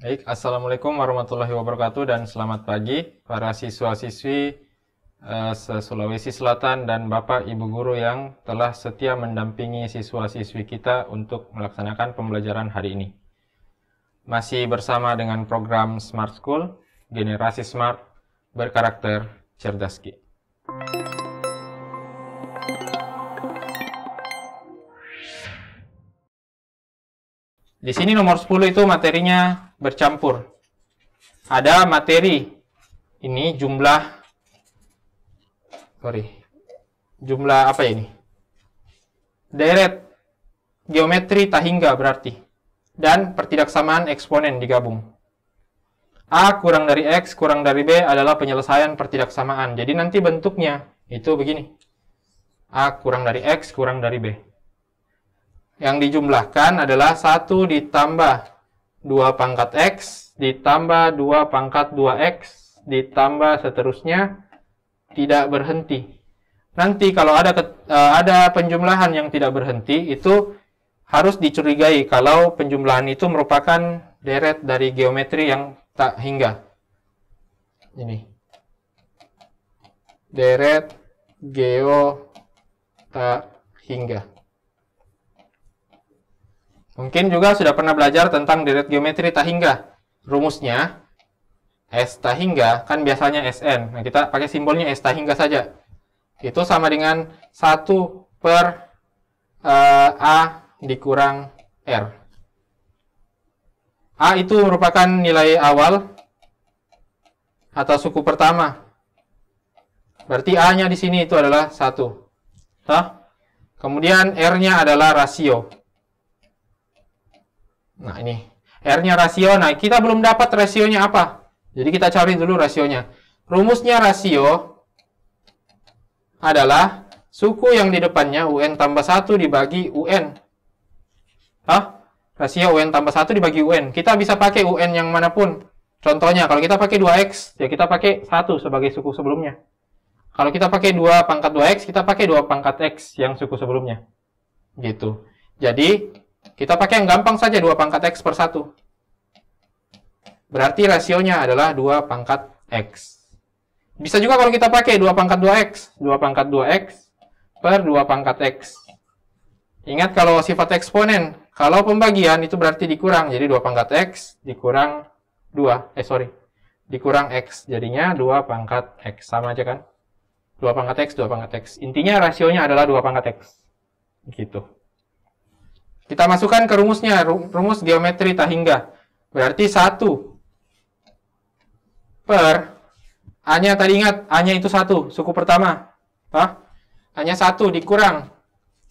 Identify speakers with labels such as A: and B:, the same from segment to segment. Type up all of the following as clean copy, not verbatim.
A: Baik, Assalamualaikum warahmatullahi wabarakatuh dan selamat pagi para siswa-siswi se-Sulawesi Selatan dan Bapak Ibu Guru yang telah setia mendampingi siswa-siswi kita untuk melaksanakan pembelajaran hari ini. Masih bersama dengan program Smart School, generasi smart, berkarakter cerdas Ki. Di sini nomor 10 itu materinya bercampur. Ada materi, ini jumlah apa ya ini? Deret, geometri tak hingga berarti. Dan pertidaksamaan eksponen digabung. A kurang dari X kurang dari B adalah penyelesaian pertidaksamaan. Jadi nanti bentuknya itu begini. A kurang dari X kurang dari B. Yang dijumlahkan adalah 1 ditambah 2 pangkat X, ditambah 2 pangkat 2X, ditambah seterusnya, tidak berhenti. Nanti kalau ada penjumlahan yang tidak berhenti, itu harus dicurigai kalau penjumlahan itu merupakan deret dari geometri yang tak hingga. Ini. Deret geo tak hingga. Mungkin juga sudah pernah belajar tentang deret geometri tak hingga. Rumusnya, S tak hingga, kan biasanya Sn. Nah, kita pakai simbolnya S tak hingga saja. Itu sama dengan 1 per A dikurang R. A itu merupakan nilai awal atau suku pertama. Berarti A-nya di sini itu adalah 1. Kemudian R-nya adalah rasio. Nah, ini R-nya rasio. Nah, kita belum dapat rasionya apa. Jadi kita cari dulu rasionya. Rumusnya rasio adalah suku yang di depannya UN tambah 1 dibagi UN. Rasio UN tambah 1 dibagi UN. Kita bisa pakai UN yang manapun. Contohnya, kalau kita pakai 2X, ya kita pakai 1 sebagai suku sebelumnya. Kalau kita pakai 2 pangkat 2X, kita pakai 2 pangkat X yang suku sebelumnya. Gitu. Jadi, kita pakai yang gampang saja 2 pangkat X per 1. Berarti rasionya adalah 2 pangkat X. Bisa juga kalau kita pakai 2 pangkat 2X. 2 pangkat 2X per 2 pangkat X. Ingat kalau sifat eksponen, kalau pembagian itu berarti dikurang. Jadi 2 pangkat X dikurang 2. Dikurang X. Jadinya 2 pangkat X. Sama aja kan? 2 pangkat X, 2 pangkat X. Intinya rasionya adalah 2 pangkat X. Gitu. Kita masukkan ke rumusnya, rumus geometri tak hingga. Berarti 1 per A-nya tadi ingat, A-nya itu 1, suku pertama. A-nya 1 dikurang.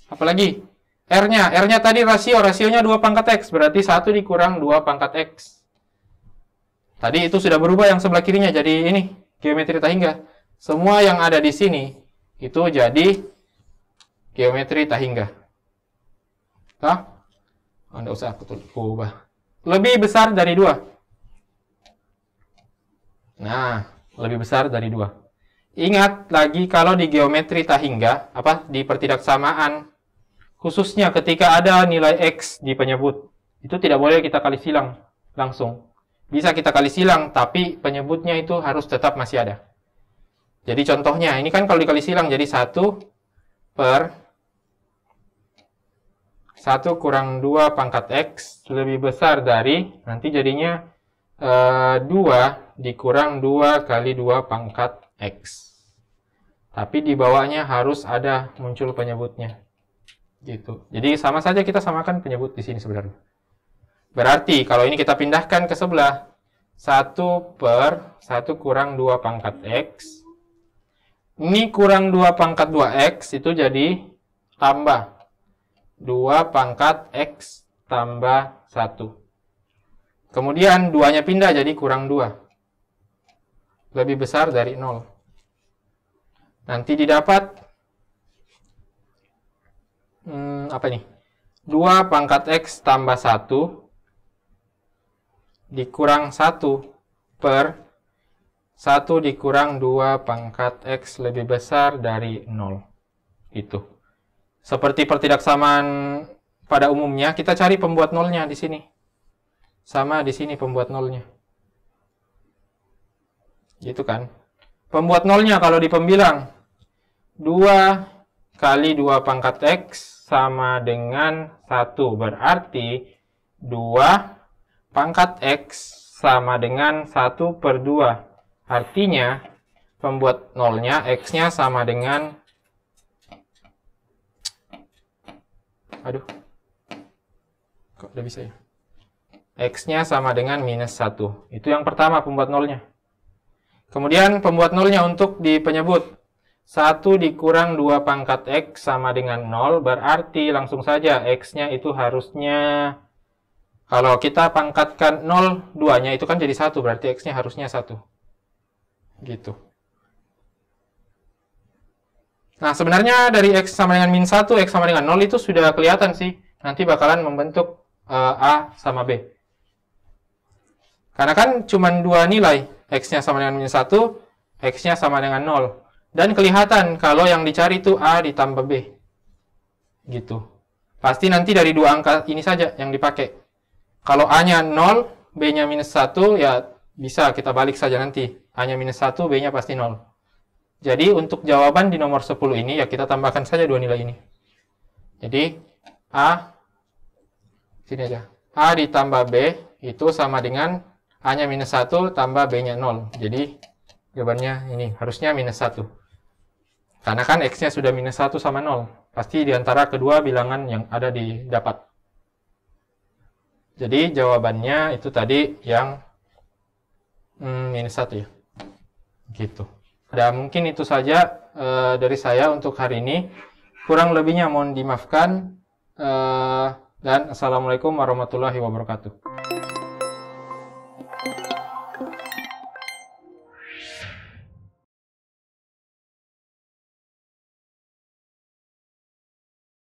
A: Apalagi? R-nya tadi rasionya 2 pangkat X. Berarti 1 dikurang 2 pangkat X. Tadi itu sudah berubah yang sebelah kirinya jadi ini, geometri tak hingga. Semua yang ada di sini itu jadi geometri tak hingga. Nggak usah aku ubah. Lebih besar dari 2. Nah, lebih besar dari 2. Ingat lagi kalau di geometri tak hingga, di pertidaksamaan, khususnya ketika ada nilai X di penyebut, itu tidak boleh kita kali silang langsung. Bisa kita kali silang, tapi penyebutnya itu harus tetap masih ada. Jadi contohnya, ini kan kalau dikali silang jadi 1 per 1 kurang 2 pangkat X lebih besar dari, nanti jadinya 2 dikurang 2 kali 2 pangkat X. Tapi di bawahnya harus ada muncul penyebutnya. Gitu. Jadi sama saja kita samakan penyebut di sini sebenarnya. Berarti kalau ini kita pindahkan ke sebelah, 1 per 1 kurang 2 pangkat X. Ini kurang 2 pangkat 2X itu jadi tambah 2 pangkat X tambah 1. Kemudian 2-nya pindah jadi kurang 2. Lebih besar dari 0. Nanti didapat 2 pangkat X tambah 1 dikurang 1 per 1 dikurang 2 pangkat X lebih besar dari 0. Itu. Seperti pertidaksamaan pada umumnya, kita cari pembuat nolnya di sini. sama di sini pembuat nolnya. Gitu kan. Pembuat nolnya kalau di pembilang 2 kali 2 pangkat X sama dengan 1. Berarti 2 pangkat X sama dengan 1/2. Artinya pembuat nolnya X-nya sama dengan, aduh, kok udah bisa ya? X-nya sama dengan -1. Itu yang pertama pembuat nolnya. Kemudian pembuat nolnya untuk di penyebut. 1 dikurang 2 pangkat X sama dengan 0, berarti langsung saja X-nya itu harusnya, kalau kita pangkatkan 0, 2-nya itu kan jadi 1, berarti X-nya harusnya 1. Gitu. Nah, sebenarnya dari X sama dengan -1, X sama dengan 0 itu sudah kelihatan sih. Nanti bakalan membentuk A sama B. Karena kan cuma 2 nilai. X-nya sama dengan -1, X-nya sama dengan 0. Dan kelihatan kalau yang dicari itu A ditambah B. Gitu. Pasti nanti dari 2 angka ini saja yang dipakai. Kalau A-nya 0, B-nya -1, ya bisa kita balik saja nanti. A-nya -1, B-nya pasti 0. Jadi untuk jawaban di nomor 10 ini, ya kita tambahkan saja 2 nilai ini. Jadi A, sini aja. A ditambah B itu sama dengan A-nya -1 tambah B-nya 0. Jadi jawabannya ini harusnya -1. Karena kan X-nya sudah -1 sama 0. Pasti di antara kedua bilangan yang ada di dapat. Jadi jawabannya itu tadi yang -1 ya. Gitu. Dan mungkin itu saja dari saya untuk hari ini. Kurang lebihnya mohon dimaafkan. Dan Assalamualaikum warahmatullahi wabarakatuh.